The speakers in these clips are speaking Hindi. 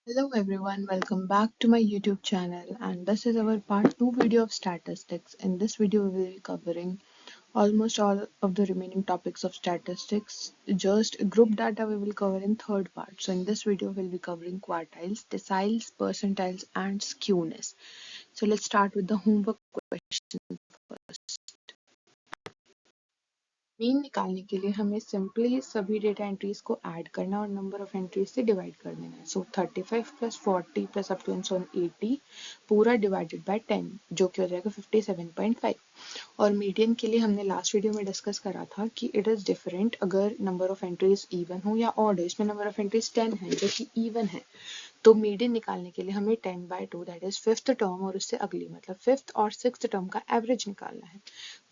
Hello everyone, welcome back to my YouTube channel, and this is our part 2 video of statistics. In this video we will be covering almost all of the remaining topics of statistics. Just group data we will cover in third part. So in this video we'll be covering quartiles, deciles, percentiles and skewness. So let's start with the homework question first. Mean निकालने के लिए हमें सिंपली सभी डेटा एंट्रीज को ऐड करना और नंबर ऑफ एंट्रीज से डिवाइड कर देना है. सो 35 प्लस 40 प्लस अप टू 80 पूरा डिवाइडेड बाय 10 जो कि हो जाएगा 57.5. और मीडियन के लिए हमने लास्ट वीडियो में डिस्कस करा था कि इट इज डिफरेंट अगर नंबर ऑफ एंट्रीज इवन हो या ऑड हो. इसमें नंबर ऑफ एंट्रीज 10 है जो कि इवन है. तो मीडियन निकालने के लिए हमें 10/2 दैट इज फिफ्थ टर्म और उससे अगली मतलब फिफ्थ और सिक्स्थ टर्म का एवरेज निकालना है.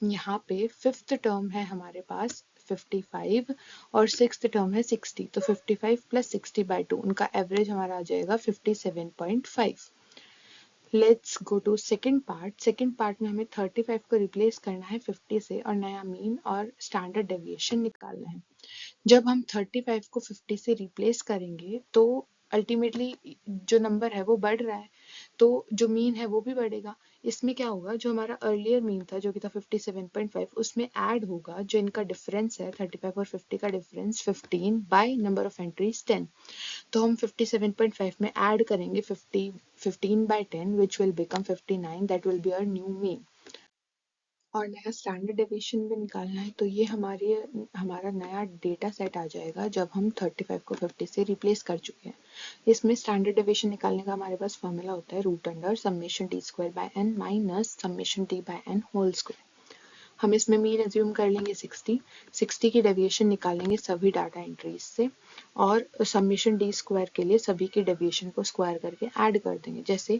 यहाँ पे फिफ्थ टर्म है हमारे पास 55 और सिक्स्थ टर्म है 60. तो 55 प्लस 60/2 उनका एवरेज हमारा आ जाएगा 57.5. Let's go to second part. Second part में हमें 35 को रिप्लेस करना है 50 से और नया मीन और स्टैंडर्ड डेविएशन निकालना है. जब हम 35 को 50 से रिप्लेस करेंगे तो अल्टीमेटली जो नंबर है वो बढ़ रहा है तो जो मीन है वो भी बढ़ेगा. इसमें क्या होगा, जो हमारा अर्लियर मीन था जो कि था 57.5 उसमें ऐड होगा जो इनका डिफरेंस है 35 और 50 का difference 15 by number of entries 10. तो हम 57.5 में ऐड करेंगे 15 by 10 which will become 59. that will be our new mean. और नया स्टैंडर्ड डेविएशन भी निकालना है तो ये हमारा नया डेटा सेट आ जाएगा जब हम 35 को 50 से रिप्लेस कर चुके हैं. इसमें स्टैंडर्ड डेविएशन निकालने का हमारे पास फॉर्मूला होता है root under summation T square by N minus summation T by N whole square. हम इसमें मीन एज्यूम कर लेंगे 60 की डेविएशन निकालेंगे सभी डाटा एंट्रीज से और समेशन डी स्क्वायर के लिए सभी के डेविएशन को स्क्वायर करके ऐड कर देंगे. जैसे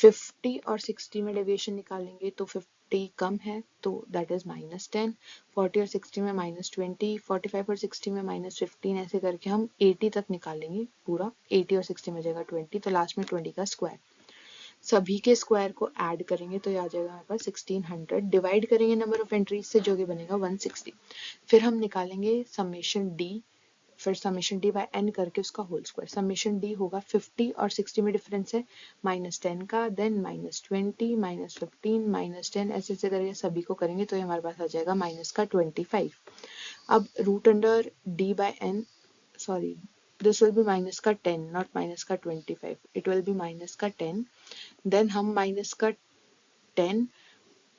50 और 60 में डेविएशन निकालेंगे तो 50 कम है तो दैट इज -10, 40 और 60 में -20, 45 और 60 में -15, ऐसे करके हम 80 तक निकालेंगे. पूरा 80 और 60 में जाएगा 20 तो लास्ट में 20 का स्क्वायर. सभी के स्क्वायर को ऐड करेंगे तो ये आ जाएगा हमारे पास 1600. डिवाइड करेंगे नंबर ऑफ एंट्रीज से जो कि बनेगा 160. फिर हम निकालेंगे समेशन डी, फिर समेशन डी बाय एन करके उसका होल स्क्वायर. समेशन डी होगा 50 और 60 में डिफरेंस है -10 का, देन -20, -15, -10 ऐसे ऐसे करके सभी को करेंगे तो ये हमारे पास आ जाएगा माइनस का 25. अब root under D by N, sorry, this will be minus का 10 not minus का 25. it will be minus का 10. देन हम माइनस का 10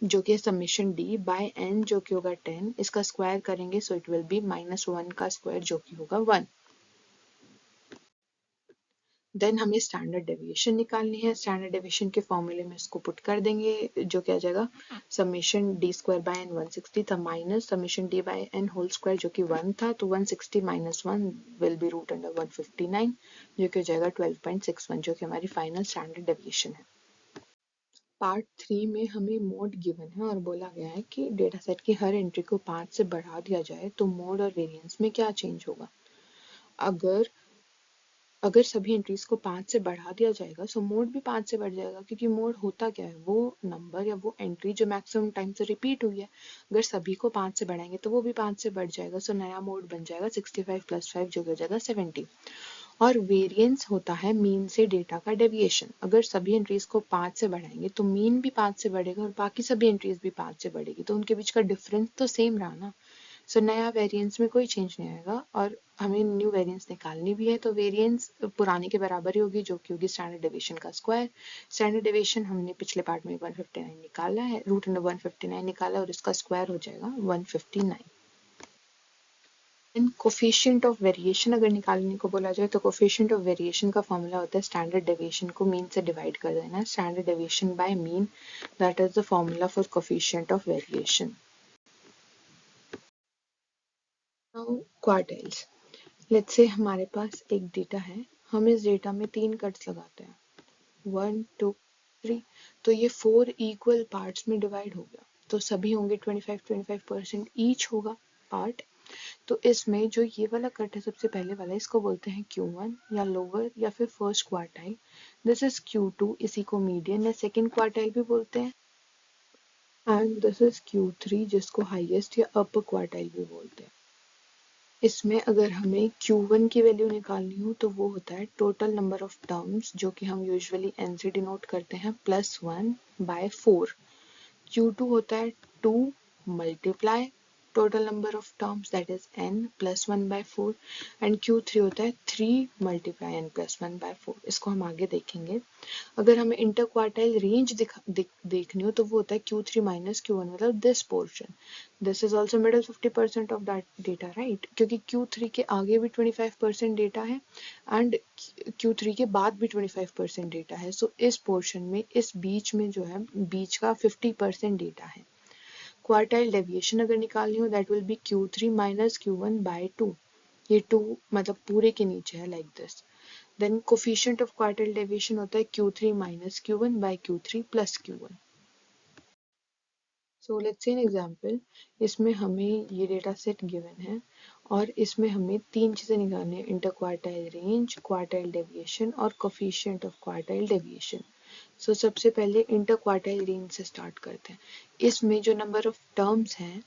जो कि समेशन डी बाय एन जो कि होगा 10 इसका स्क्वायर करेंगे सो इट विल बी -1 का स्क्वायर जो कि होगा 1. देन हमें स्टैंडर्ड डेविएशन निकालनी है. स्टैंडर्ड डेविएशन के फॉर्मूले में इसको पुट कर देंगे जो क्या आ जाएगा summation D square by N 160 था minus summation D by N whole square जो कि 1 था तो 160 minus 1 will be root under 159 जो कि हो जाएगा 12.61 जो कि हमारी फाइनल स्टैंडर्ड डेविएशन है. पार्ट 3 में हमें मोड गिवन है और बोला गया है कि डेटा सेट की हर एंट्री को 5 से बढ़ा दिया जाए तो मोड और वेरिएंस में क्या चेंज होगा. अगर अगर सभी एंट्रीज को 5 से बढ़ा दिया जाएगा सो मोड भी 5 से बढ़ जाएगा क्योंकि मोड होता क्या है, वो नंबर या वो एंट्री जो मैक्सिमम टाइम से रिपीट हुई है. अगर सभी को 5 से बढ़ाएंगे तो वो भी 5 से बढ़ जाएगा. सो नया मोड बन जाएगा 65 + 5 जो हो जाएगा 70. और वेरिएंस होता है मीन से डेटा का डेविएशन. अगर सभी एंट्रीज को 5 से बढ़ाएंगे तो मीन भी 5 से बढ़ेगा और बाकी सभी एंट्रीज भी 5 से बढ़ेगी तो उनके बीच का डिफरेंस तो सेम रहा ना. सो नया वेरिएंस में कोई चेंज नहीं आएगा और हमें न्यू वेरिएंस निकालनी भी है तो वेरिएंस पुराने के बराबर ही होगी जो कि होगी स्टैंडर्ड डेविएशन का स्क्वायर. स्टैंडर्ड डेविएशन हमने पिछले पार्ट में 159 निकाला है, रूट अंडर 159 निकाला और इसका स्क्वायर हो जाएगा 159. कोफिशिएंट ऑफ वेरिएशन अगर निकालने को बोला जाए तो कोफिशिएंट ऑफ वेरिएशन का फॉर्मूला होता है स्टैंडर्ड डेविएशन को मीन से डिवाइड कर देना. Standard deviation by mean that is the formula for coefficient of variation. Now quartiles. Let's say हमारे पास एक डेटा है, हम इस डेटा में 3 कट्स लगाते हैं 1 2 3 तो ये 4 इक्वल पार्ट्स में डिवाइड हो गया तो सभी होंगे 25% ईच होगा पार्ट. तो इसमें जो ये वाला कट है सबसे पहले वाला इसको बोलते हैं Q1 या लोअर या फिर first quartile. This is Q2 इसी को मीडियन या सेकेंड क्वार्टाइल भी बोलते हैं. एंड दिस इज Q3 जिसको हाईएस्ट या अपर क्वार्टाइल भी बोलते हैं. इसमें अगर हमें Q1 की वैल्यू निकालनी हो तो वो होता है टोटल नंबर ऑफ टर्म्स, जो कि हम यूजुअली n से डिनोट करते हैं, +1/4। Q2 होता है 2 multiply total number of terms that is n +1/4, and Q3 होता है 3 मल्टीप्लाई n +1/4। इसको हम आगे देखेंगे। अगर हमें इंटर क्वार्टाइल रेंज देखनी हो तो वो होता है Q3 - Q1, मतलब this portion. This is also middle 50% of that data, right, क्योंकि Q3 के आगे भी 25% डेटा है एंड Q3 के बाद भी 25% डेटा है। सो इस पोर्शन में, इस बीच में जो है, बीच का 50% डेटा है। क्वार्टाइल डेविएशन अगर निकालनी हो that will be Q3 - Q1/2। ये 2 मतलब पूरे के नीचे है, like this. Then coefficient of quartile deviation होता है Q3 - Q1/Q3 + Q1। So let's see an example. इसमें हमें ये डेटा सेट गिवन है और इसमें हमें 3 चीज़ें निकालनी है: inter quartile range, quartile deviation और कोफिशिएंट ऑफ क्वार्टाइल डेविएशन। सो सबसे पहले इंटर क्वार्टाइल रेंज से स्टार्ट करते हैं। इसमें जो नंबर ऑफ टर्म्स हैं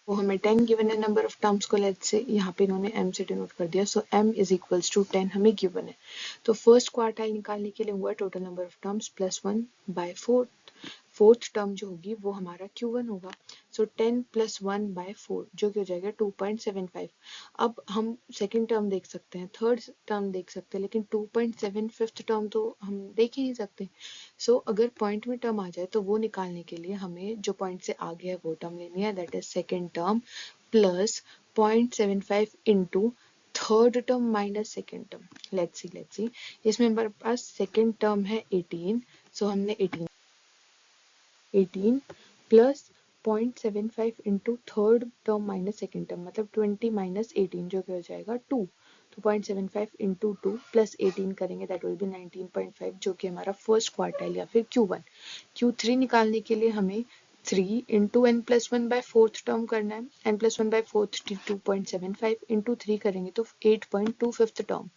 वो हमें 10 गिवन है। नंबर ऑफ टर्म्स को लेट्स से यहाँ पे इन्होंने m से डिनोट कर दिया, सो m = 10 हमें गिवन है। तो फर्स्ट क्वार्टाइल निकालने के लिए हुआ total number of terms +1/4। Fourth term जो होगी वो हमारा Q1 होगा। सो 10 + 1/4 जो कि हो जाएगा 2.75। अब हम सेकेंड टर्म देख सकते हैं, थर्ड टर्म देख सकते हैं, लेकिन 2.7 फिफ्थ टर्म तो हम देख ही नहीं सकते। सो अगर पॉइंट में टर्म आ जाए तो वो निकालने के लिए हमें जो पॉइंट से आगे है वो टर्म लेनी है, that is second term plus 0.75 into third term minus second term. Let's see इसमें हमारे पास सेकेंड टर्म है 18, सो हमने 18 plus 0.75 into third term minus second term, मतलब 20 - 18 जो कि हो जाएगा 2। तो 0.75 इंटू 2 प्लस 18 करेंगे दैट विल बी 19.5, जो कि हमारा फर्स्ट क्वार्टाइल या फिर Q1। Q3 निकालने के लिए हमें 3 इंटू n + 1/4 टर्म करना है। n + 1/4 2.75 इंटू 3 करेंगे तो 8.25 टर्म।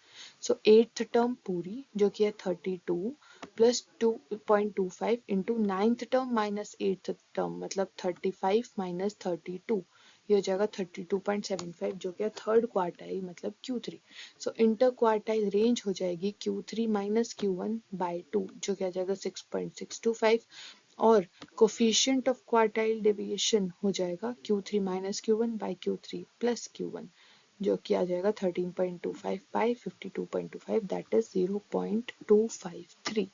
सो एट्थ टर्म पूरी जो कि है 32 plus 2.25 into ninth term minus eighth term, मतलब 35 - 32, ये हो जाएगा 32.75, जो कि है थर्ड क्वार्टाइल मतलब Q3। सो इंटर क्वार्टाइल रेंज हो जाएगी Q3 - Q1/2, जो कि आ जाएगा 6.625, और कोफिशिएंट ऑफ क्वार्टाइल डेविएशन हो जाएगा Q3 - Q1/Q3 + Q1, जो कि आ जाएगा 13.25/52.25, दैट इज 0.253।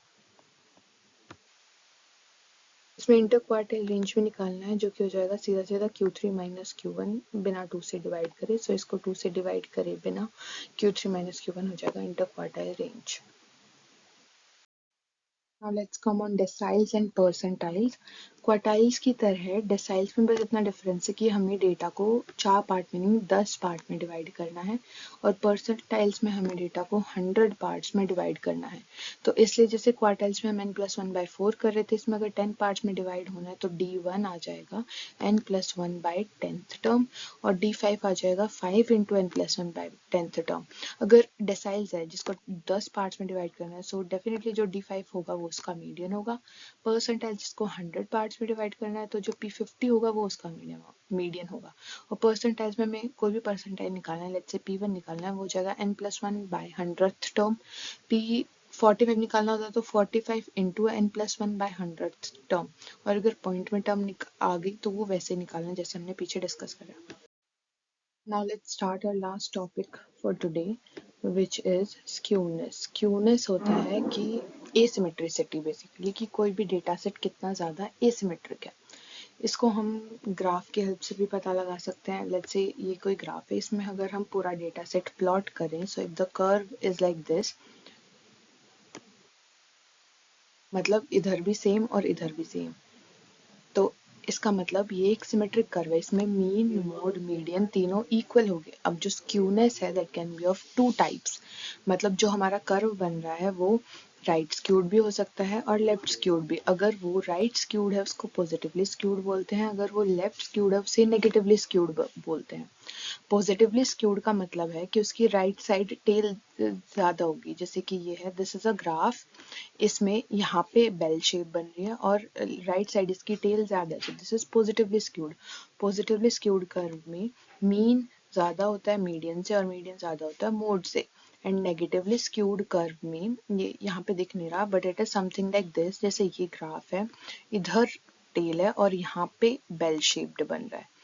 इसमें इंटर क्वार्टाइल रेंज में निकालना है, जो कि हो जाएगा सीधा सीधा Q3 - Q1 बिना 2 से डिवाइड करे। सो इसको 2 से डिवाइड करे बिना Q3 - Q1 हो जाएगा inter quartile range. Now let's come on deciles and percentiles. Quartiles की तरह डेसाइल्स में बस इतना डिफरेंस है कि हमें डेटा को 4 पार्ट मीनिंग 10 पार्ट में डिवाइड करना है, और परसेंटाइल्स में हमें डेटा को 100 पार्ट्स में डिवाइड करना है। तो इसलिए जैसे क्वार्टाइल्स में हम n + 1/4 कर रहे थे, इसमें अगर 10 पार्ट्स में डिवाइड होना है तो D1 आ जाएगा n + 1/10th टर्म, और D5 आ जाएगा 5 इंटू n + 1/10th टर्म। अगर डेसाइल्स है जिसको 10 पार्ट्स में डिवाइड करना है, सो डेफिनेटली जो D5 होगा वो उसका मीडियन होगा। परसेंटाइल जिसको 100 पार्ट्स में डिवाइड करना है तो जो P50 होगा वो उसका मीडियन होगा। और परसेंटाइल्स में हमें कोई भी परसेंटाइल निकालना है, लेट्स से P1 निकालना है, वो हो जाएगा n + 1/100th टर्म। P45 निकालना होता है तो 45 इंटू n + 1/100th टर्म, और अगर पॉइंट में टर्म आ गई तो वो वैसे निकालना है जैसे हमने पीछे डिस्कस करा। Now let's start our last topic for today, which is skewness. Skewness होता है कि asymmetricity बेसिकली, कि कोई भी डेटा सेट कितना ज़्यादा asymmetric है। इसको हम ग्राफ की हेल्प से भी पता लगा सकते हैं। लेट्स से ये कोई ग्राफ है, इसमें अगर हम पूरा डेटा सेट प्लॉट करें, so if the curve is like this, मतलब इधर भी सेम और इधर भी सेम, तो इसका मतलब ये एक सिमेट्रिक कर्व है। इसमें मीन, मोड, मीडियन तीनों इक्वल हो गए। अब जो स्क्यूनेस है that can be of 2 types, मतलब जो हमारा कर्व बन रहा है वो राइट स्क्यूड भी हो सकता है और लेफ्ट स्क्यूड भी। अगर वो राइट स्क्यूड है उसको पॉजिटिवली स्क्यूड बोलते हैं, अगर वो लेफ्ट स्क्यूड है उसे नेगेटिवली स्क्यूड बोलते हैं। पॉजिटिवली स्क्यूड का मतलब है कि उसकी राइट साइड टेल ज्यादा होगी, जैसे कि ये है, दिस इज अ ग्राफ, इसमें यहाँ पे बेल शेप बन रही है और राइट साइड इसकी टेल ज्यादा है, तो this is positively skewed. Positively skewed curve में मीन ज्यादा होता है मीडियन से और मीडियन ज्यादा होता है मोड से। एंड नेगेटिवली स्क्यूड कर्व में ये यहाँ पे दिख नहीं रहा but it is something like this, जैसे ये ग्राफ है, इधर टेल है और यहाँ पे बेल शेप्ड बन रहा है।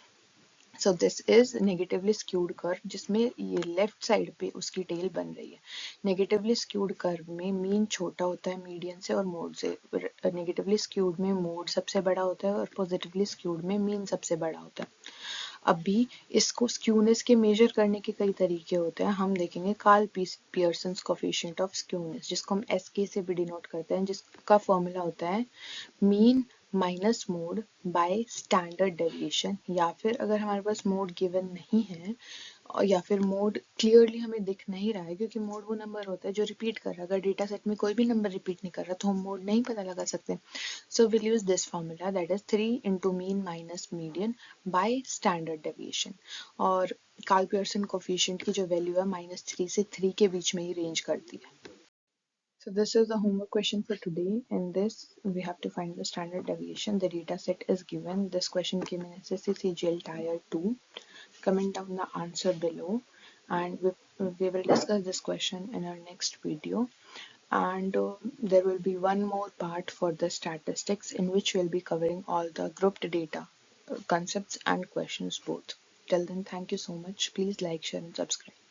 So this is negatively skewed curve जिसमें ये लेफ्ट साइड पे उसकी टेल बन रही है। नेगेटिवली स्क्यूड कर्व में मीन छोटा होता है मीडियन से और मोड से। नेगेटिवली स्क्यूड में मोड सबसे बड़ा होता है और पॉजिटिवली स्क्यूड में मीन सबसे बड़ा होता है। अभी इसको स्क्यूनेस के मेजर करने के कई तरीके होते हैं, हम देखेंगे Karl Pearson coefficient of skewness, जिसको हम एसके से भी डिनोट करते हैं, जिसका फॉर्मूला होता है mean minus mode by standard deviation. या फिर अगर हमारे पास मोड गिवन नहीं है या फिर मोड क्लियरली हमें दिख नहीं रहा है, क्योंकि मोड वो नंबर होता है जो रिपीट कर रहा है, अगर डेटा सेट में कोई भी नंबर रिपीट नहीं कर रहा तो हम मोड नहीं पता लगा सकते। So will use this formula, that is 3 into mean minus median by standard deviation. और कार्ल पियर्सन कोफिशिएंट की जो वैल्यू है -3 से 3 के बीच में ही रेंज करती है। So this is the homework question for today. In this, we have to find the standard deviation. The data set is given. This question came in SSC CGL Tier 2. Comment down the answer below, and we will discuss this question in our next video. And there will be one more part for the statistics in which we'll be covering all the grouped data concepts and questions both. Till then, thank you so much. Please like, share, and subscribe.